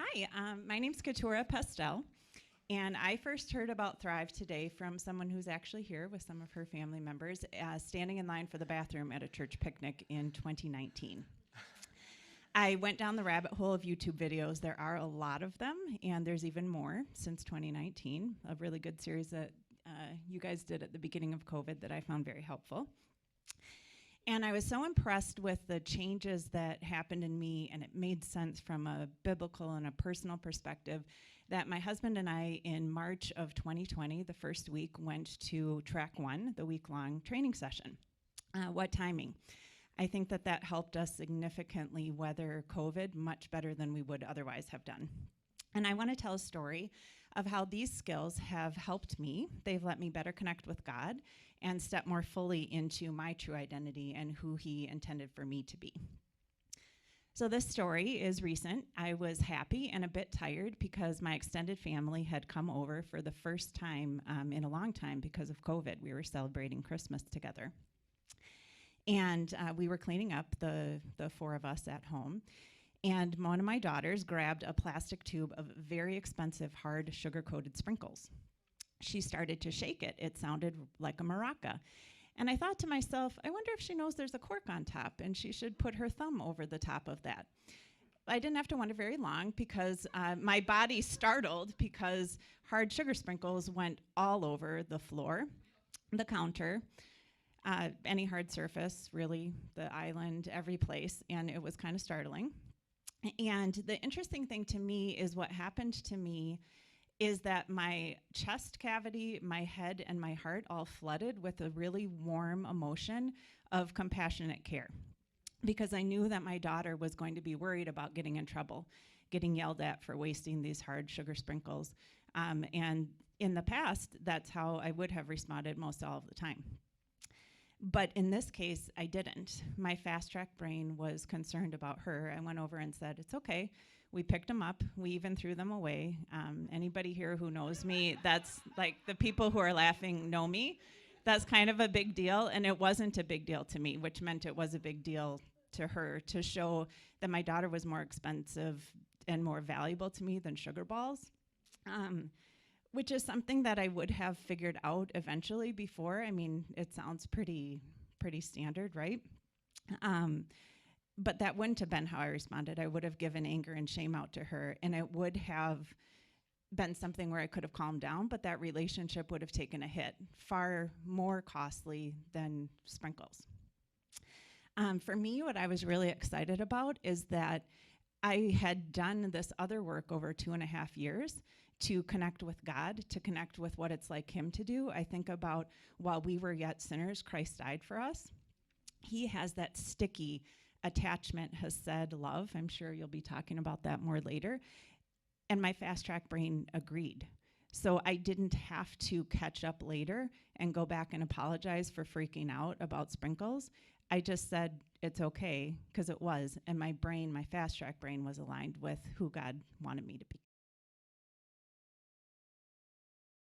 Hi, my name's Keturah, and I first heard about Thrive today from someone who's actually here with some of her family members, standing in line for the bathroom at a church picnic in 2019. I went down the rabbit hole of YouTube videos. There are a lot of them, and there's even more since 2019, a really good series that you guys did at the beginning of COVID that I found very helpful. And I was so impressed with the changes that happened in me, and it made sense from a biblical and a personal perspective, that my husband and I, in March of 2020, the first week, went to Track 1, the week-long training session. What timing? I think that that helped us significantly weather COVID much better than we would otherwise have done. And I want to tell a story of how these skills have helped me. They've let me better connect with God and step more fully into my true identity and who He intended for me to be. So this story is recent. I was happy and a bit tired because my extended family had come over for the first time in a long time because of COVID. We were celebrating Christmas together. And we were cleaning up, the four of us at home. And one of my daughters grabbed a plastic tube of very expensive, hard, sugar-coated sprinkles. She started to shake it. It sounded like a maraca. And I thought to myself, I wonder if she knows there's a cork on top, and she should put her thumb over the top of that. I didn't have to wonder very long because my body startled because hard sugar sprinkles went all over the floor, the counter, any hard surface, really, the island, every place, and it was kind of startling. And the interesting thing to me is what happened to me is that my chest cavity, my head, and my heart all flooded with a really warm emotion of compassionate care. Because I knew that my daughter was going to be worried about getting in trouble, getting yelled at for wasting these hard sugar sprinkles. And in the past, that's how I would have responded most all of the time. But in this case, I didn't. My fast-track brain was concerned about her. I went over and said, it's okay. We picked them up. We even threw them away. Anybody here who knows me, that's like the people who are laughing know me. That's kind of a big deal, and it wasn't a big deal to me, which meant it was a big deal to her to show that my daughter was more expensive and more valuable to me than sugar balls. Which is something that I would have figured out eventually before. I mean, it sounds pretty standard, right? But that wouldn't have been how I responded. I would have given anger and shame out to her, and it would have been something where I could have calmed down, but that relationship would have taken a hit, far more costly than sprinkles. For me, what I was really excited about is that I had done this other work over 2.5 years to connect with God, to connect with what it's like Him to do. I think about while we were yet sinners, Christ died for us. He has that sticky attachment, hesed love. I'm sure you'll be talking about that more later. And my fast-track brain agreed. So I didn't have to catch up later and go back and apologize for freaking out about sprinkles. I just said, it's okay, because it was. And my brain, my fast-track brain, was aligned with who God wanted me to be.